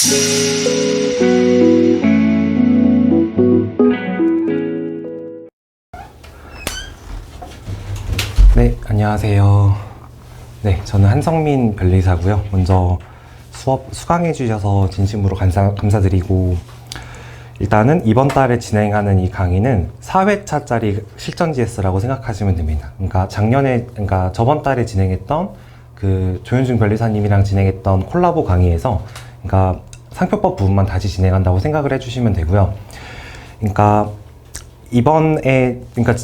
네, 안녕하세요. 네, 저는 한성민 변리사고요. 먼저 수업 수강해 주셔서 진심으로 감사드리고, 일단은 이번 달에 진행하는 이 강의는 4회차짜리 실전 GS라고 생각하시면 됩니다. 그러니까 저번 달에 진행했던 그 조현중 변리사님이랑 진행했던 콜라보 강의에서 그러니까 상표법 부분만 다시 진행한다고 생각을 해주시면 되고요. 그러니까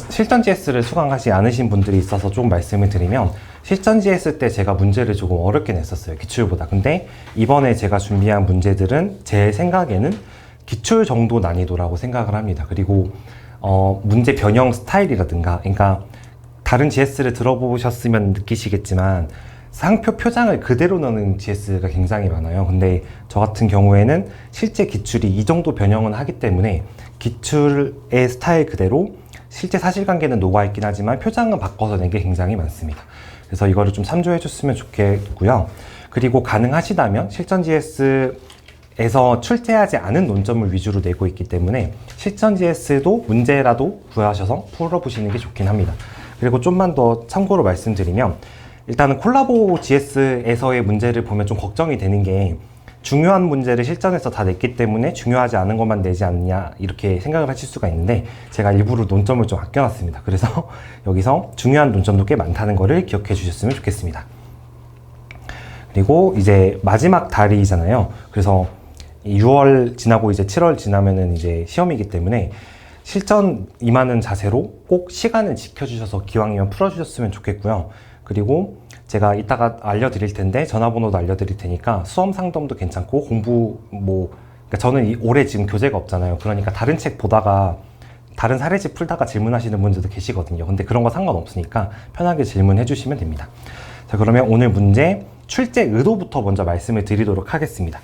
실전 GS를 수강하지 않으신 분들이 있어서 조금 말씀을 드리면, 실전 GS 때 제가 문제를 조금 어렵게 냈었어요, 기출보다. 근데 이번에 제가 준비한 문제들은 제 생각에는 기출 정도 난이도라고 생각을 합니다. 그리고 문제 변형 스타일이라든가, 그러니까 다른 GS를 들어보셨으면 느끼시겠지만 상표 표장을 그대로 넣는 GS가 굉장히 많아요. 근데 저 같은 경우에는 실제 기출이 이 정도 변형은 하기 때문에 기출의 스타일 그대로 실제 사실관계는 녹아있긴 하지만 표장은 바꿔서 낸 게 굉장히 많습니다. 그래서 이거를 좀 참조해 줬으면 좋겠고요. 그리고 가능하시다면 실전 GS에서 출제하지 않은 논점을 위주로 내고 있기 때문에 실전 GS도 문제라도 구하셔서 풀어보시는 게 좋긴 합니다. 그리고 좀만 더 참고로 말씀드리면, 일단은 콜라보 GS에서의 문제를 보면 좀 걱정이 되는 게, 중요한 문제를 실전에서 다 냈기 때문에 중요하지 않은 것만 내지 않느냐 이렇게 생각을 하실 수가 있는데, 제가 일부러 논점을 좀 아껴놨습니다. 그래서 여기서 중요한 논점도 꽤 많다는 거를 기억해 주셨으면 좋겠습니다. 그리고 이제 마지막 달이잖아요. 그래서 6월 지나고 이제 7월 지나면은 이제 시험이기 때문에 실전 임하는 자세로 꼭 시간을 지켜주셔서 기왕이면 풀어주셨으면 좋겠고요. 그리고 제가 이따가 알려드릴 텐데, 전화번호도 알려드릴 테니까 수험 상담도 괜찮고, 그러니까 저는 올해 지금 교재가 없잖아요. 그러니까 다른 책 보다가 다른 사례집 풀다가 질문하시는 분들도 계시거든요. 근데 그런 거 상관없으니까 편하게 질문해 주시면 됩니다. 자, 그러면 오늘 문제 출제 의도부터 먼저 말씀을 드리도록 하겠습니다.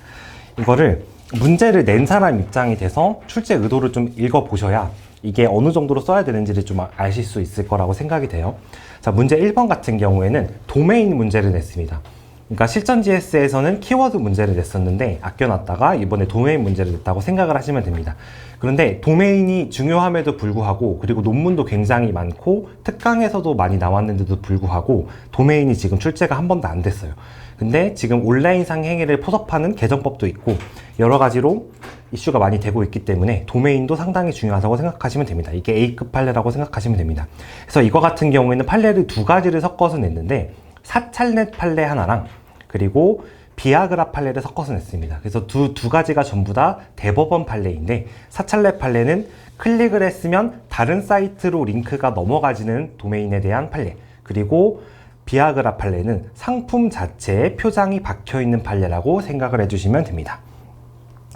이거를 문제를 낸 사람 입장이 돼서 출제 의도를 좀 읽어보셔야 이게 어느 정도로 써야 되는지를 좀 아실 수 있을 거라고 생각이 돼요. 자, 문제 1번 같은 경우에는 도메인 문제를 냈습니다. 그러니까 실전 GS에서는 키워드 문제를 냈었는데 아껴놨다가 이번에 도메인 문제를 냈다고 생각을 하시면 됩니다. 그런데 도메인이 중요함에도 불구하고, 그리고 논문도 굉장히 많고 특강에서도 많이 나왔는데도 불구하고 도메인이 지금 출제가 한 번도 안 됐어요. 근데 지금 온라인상 행위를 포섭하는 개정법도 있고 여러 가지로 이슈가 많이 되고 있기 때문에 도메인도 상당히 중요하다고 생각하시면 됩니다. 이게 A급 판례라고 생각하시면 됩니다. 그래서 이거 같은 경우에는 판례를 두 가지를 섞어서 냈는데, 사찰넷 판례 하나랑 그리고 비아그라 판례를 섞어서 냈습니다. 그래서 두 가지가 전부 다 대법원 판례인데, 사찰넷 판례는 클릭을 했으면 다른 사이트로 링크가 넘어가지는 도메인에 대한 판례, 그리고 비아그라 판례는 상품 자체에 표장이 박혀있는 판례라고 생각을 해주시면 됩니다.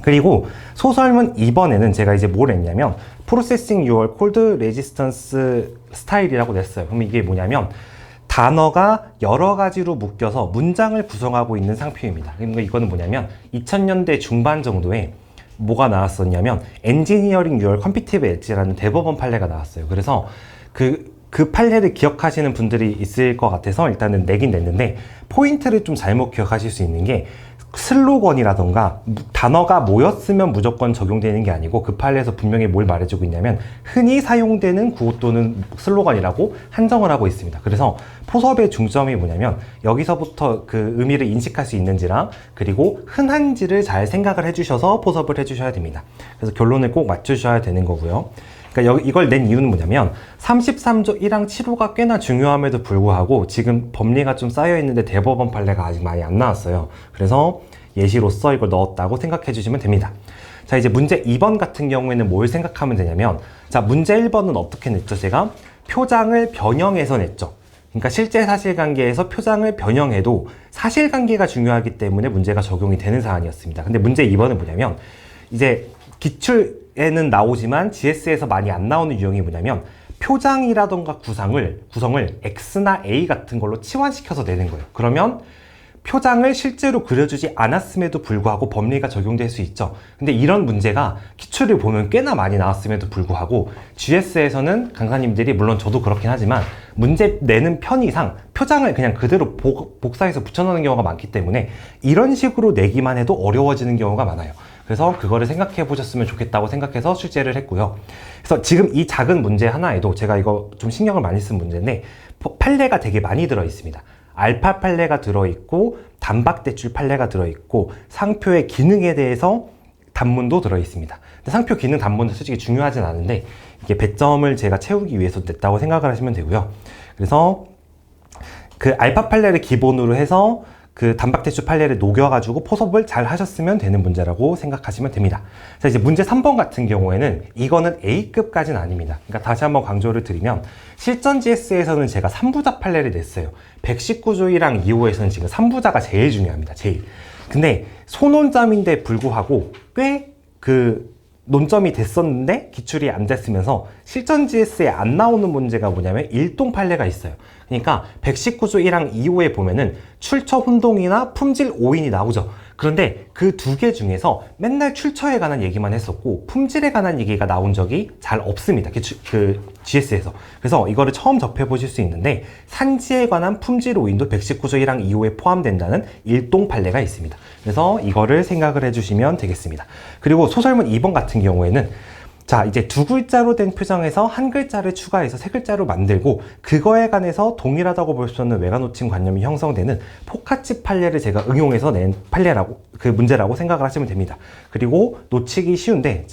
그리고 소설문 2번에는 제가 이제 뭘 했냐면 Processing Your Cold Resistance 스타일이라고 냈어요. 그럼 이게 뭐냐면 단어가 여러 가지로 묶여서 문장을 구성하고 있는 상표입니다. 그러니까 이거는 뭐냐면 2000년대 중반 정도에 뭐가 나왔었냐면 Engineering Your Competitive Edge라는 대법원 판례가 나왔어요. 그래서 그 판례를 기억하시는 분들이 있을 것 같아서 일단은 내긴 냈는데, 포인트를 좀 잘못 기억하실 수 있는 게 슬로건이라던가 단어가 모였으면 무조건 적용되는 게 아니고, 그 판례에서 분명히 뭘 말해주고 있냐면 흔히 사용되는 구호 또는 슬로건이라고 한정을 하고 있습니다. 그래서 포섭의 중점이 뭐냐면 여기서부터 그 의미를 인식할 수 있는지랑, 그리고 흔한지를 잘 생각을 해주셔서 포섭을 해주셔야 됩니다. 그래서 결론을 꼭 맞추셔야 되는 거고요. 그러니까 이걸 낸 이유는 뭐냐면 33조 1항 7호가 꽤나 중요함에도 불구하고 지금 법리가 좀 쌓여 있는데 대법원 판례가 아직 많이 안 나왔어요. 그래서 예시로서 이걸 넣었다고 생각해 주시면 됩니다. 자, 이제 문제 2번 같은 경우에는 뭘 생각하면 되냐면, 자, 문제 1번은 어떻게 냈죠? 제가 표장을 변형해서 냈죠. 그러니까 실제 사실관계에서 표장을 변형해도 사실관계가 중요하기 때문에 문제가 적용이 되는 사안이었습니다. 근데 문제 2번은 뭐냐면, 이제 기출에는 나오지만 GS에서 많이 안 나오는 유형이 뭐냐면 표장이라던가 구성을 X나 A 같은 걸로 치환시켜서 내는 거예요. 그러면 표장을 실제로 그려주지 않았음에도 불구하고 법리가 적용될 수 있죠. 근데 이런 문제가 기출을 보면 꽤나 많이 나왔음에도 불구하고 GS에서는 강사님들이, 물론 저도 그렇긴 하지만, 문제 내는 편의상 표장을 그냥 그대로 복사해서 붙여넣는 경우가 많기 때문에 이런 식으로 내기만 해도 어려워지는 경우가 많아요. 그래서 그거를 생각해 보셨으면 좋겠다고 생각해서 출제를 했고요. 그래서 지금 이 작은 문제 하나에도 제가 이거 좀 신경을 많이 쓴 문제인데, 판례가 되게 많이 들어 있습니다. 알파 판례가 들어있고, 단박대출 판례가 들어있고, 상표의 기능에 대해서 단문도 들어있습니다. 근데 상표 기능 단문은 솔직히 중요하진 않은데, 이게 배점을 제가 채우기 위해서 냈다고 생각을 하시면 되고요. 그래서 그 알파 판례를 기본으로 해서 그 단박대출 판례를 녹여가지고 포섭을 잘 하셨으면 되는 문제라고 생각하시면 됩니다. 자, 이제 문제 3번 같은 경우에는 이거는 A급까지는 아닙니다. 그러니까 다시 한번 강조를 드리면, 실전 GS에서는 제가 3부자 판례를 냈어요. 119조 1항 2호에서는 지금 3부자가 제일 중요합니다. 제일. 근데 소논점인데 불구하고 꽤 그 논점이 됐었는데 기출이 안 됐으면서 실전 GS에 안 나오는 문제가 뭐냐면 일동 판례가 있어요. 그러니까 119조 1항 2호에 보면은 출처 혼동이나 품질 오인이 나오죠. 그런데 그 두 개 중에서 맨날 출처에 관한 얘기만 했었고 품질에 관한 얘기가 나온 적이 잘 없습니다. 그 GS에서. 그래서 이거를 처음 접해보실 수 있는데, 산지에 관한 품질 오인도 119조 1항 2호에 포함된다는 일동 판례가 있습니다. 그래서 이거를 생각을 해주시면 되겠습니다. 그리고 소설문 2번 같은 경우에는, 자, 이제 두 글자로 된 표정에서 한 글자를 추가해서 세 글자로 만들고 그거에 관해서 동일하다고 볼 수 있는 외관호칭 관념이 형성되는 포카치 판례를 제가 응용해서 낸 판례라고, 그 문제라고 생각을 하시면 됩니다. 그리고 놓치기 쉬운데,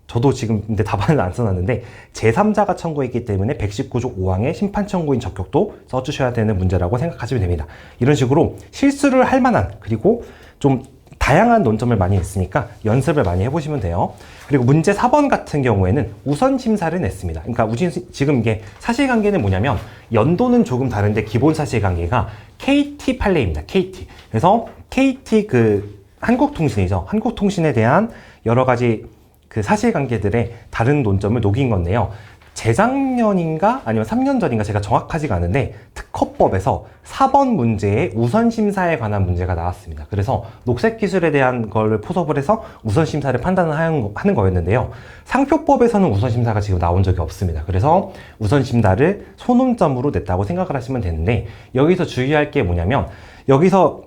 저도 지금 근데 답안을 안 써놨는데, 제3자가 청구했기 때문에 119조 5항의 심판 청구인 적격도 써주셔야 되는 문제라고 생각하시면 됩니다. 이런 식으로 실수를 할 만한, 그리고 좀 다양한 논점을 많이 했으니까 연습을 많이 해보시면 돼요. 그리고 문제 4번 같은 경우에는 우선 심사를 냈습니다. 그러니까 지금 이게 사실관계는 뭐냐면, 연도는 조금 다른데 기본 사실관계가 KT 판례입니다. KT. 그래서 KT 한국통신이죠. 한국통신에 대한 여러 가지 그 사실관계들의 다른 논점을 녹인 건데요. 재작년인가 아니면 3년 전인가 제가 정확하지가 않은데, 특허법에서 4번 문제에 우선심사에 관한 문제가 나왔습니다. 그래서 녹색기술에 대한 걸 포섭을 해서 우선심사를 판단을 하는 거였는데요. 상표법에서는 우선심사가 지금 나온 적이 없습니다. 그래서 우선심사를 소논점으로 냈다고 생각을 하시면 되는데, 여기서 주의할 게 뭐냐면, 여기서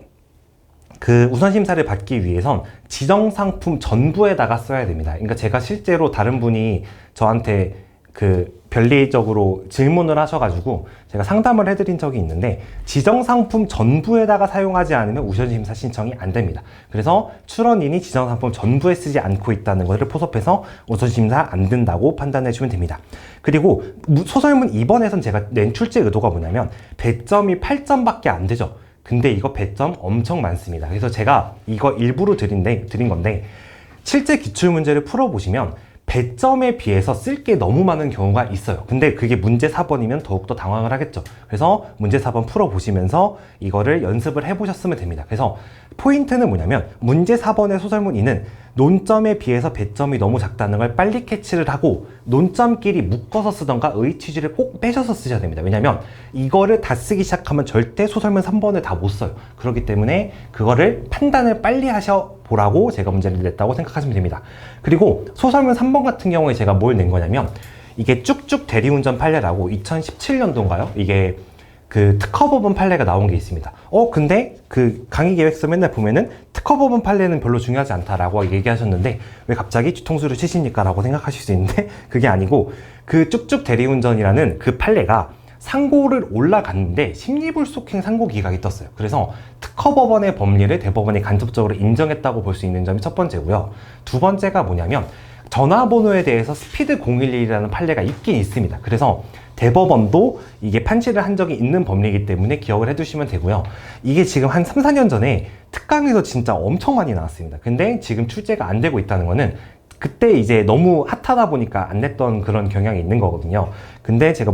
그 우선심사를 받기 위해선 지정상품 전부에다가 써야 됩니다. 그러니까 제가 실제로 다른 분이 저한테 그 별리적으로 질문을 하셔가지고 제가 상담을 해드린 적이 있는데, 지정상품 전부에다가 사용하지 않으면 우선심사 신청이 안 됩니다. 그래서 출원인이 지정상품 전부에 쓰지 않고 있다는 것을 포섭해서 우선심사 안 된다고 판단해 주면 됩니다. 그리고 소설문 2번에선 제가 낸 출제 의도가 뭐냐면, 배점이 8점밖에 안 되죠. 근데 이거 배점 엄청 많습니다. 그래서 제가 이거 일부러 드린 건데, 실제 기출문제를 풀어보시면 배점에 비해서 쓸 게 너무 많은 경우가 있어요. 근데 그게 문제 4번이면 더욱더 당황을 하겠죠. 그래서 문제 4번 풀어보시면서 이거를 연습을 해보셨으면 됩니다. 그래서 포인트는 뭐냐면, 문제 4번의 소설문 2는 논점에 비해서 배점이 너무 작다는 걸 빨리 캐치를 하고, 논점끼리 묶어서 쓰던가 의 취지를 꼭 빼셔서 쓰셔야 됩니다. 왜냐면 이거를 다 쓰기 시작하면 절대 소설문 3번을 다 못 써요. 그렇기 때문에 그거를 판단을 빨리 하셔보라고 제가 문제를 냈다고 생각하시면 됩니다. 그리고 소설문 3번 같은 경우에 제가 뭘 낸 거냐면, 이게 쭉쭉 대리운전 판례라고 2017년도인가요? 이게 그 특허법원 판례가 나온 게 있습니다. 근데 그 강의계획서 맨날 보면은 특허법원 판례는 별로 중요하지 않다라고 얘기하셨는데 왜 갑자기 뒤통수를 치십니까? 라고 생각하실 수 있는데, 그게 아니고, 그 쭉쭉 대리운전이라는 그 판례가 상고를 올라갔는데 심리불속행 상고 기각이 떴어요. 그래서 특허법원의 법리를 대법원이 간접적으로 인정했다고 볼 수 있는 점이 첫 번째고요. 두 번째가 뭐냐면, 전화번호에 대해서 스피드 011이라는 판례가 있긴 있습니다. 그래서 대법원도 이게 판시를 한 적이 있는 법리이기 때문에 기억을 해두시면 되고요. 이게 지금 한 3, 4년 전에 특강에서 진짜 엄청 많이 나왔습니다. 근데 지금 출제가 안 되고 있다는 거는 그때 이제 너무 핫하다 보니까 안 냈던 그런 경향이 있는 거거든요. 근데 제가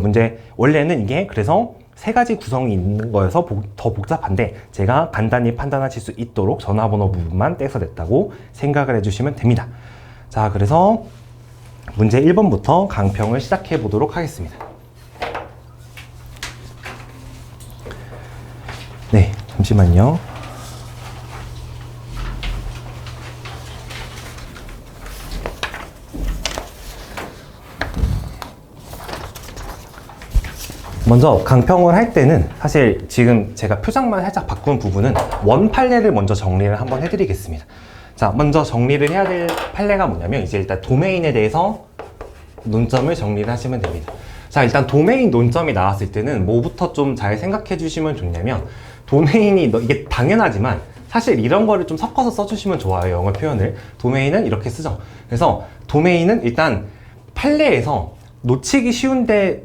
원래는 이게 그래서 세 가지 구성이 있는 거여서 더 복잡한데, 제가 간단히 판단하실 수 있도록 전화번호 부분만 떼서 냈다고 생각을 해주시면 됩니다. 자, 그래서 문제 1번부터 강평을 시작해 보도록 하겠습니다. 네, 잠시만요. 먼저 강평을 할 때는 사실 지금 제가 표장만 살짝 바꾼 부분은 원 판례를 먼저 정리를 한번 해드리겠습니다. 자, 먼저 정리를 해야 될 판례가 뭐냐면 이제 일단 도메인에 대해서 논점을 정리를 하시면 됩니다. 자, 일단 도메인 논점이 나왔을 때는 뭐부터 좀 잘 생각해 주시면 좋냐면 도메인이 이게 당연하지만 사실 이런 거를 좀 섞어서 써주시면 좋아요. 영어 표현을. 도메인은 이렇게 쓰죠. 그래서 도메인은 일단 판례에서 놓치기 쉬운데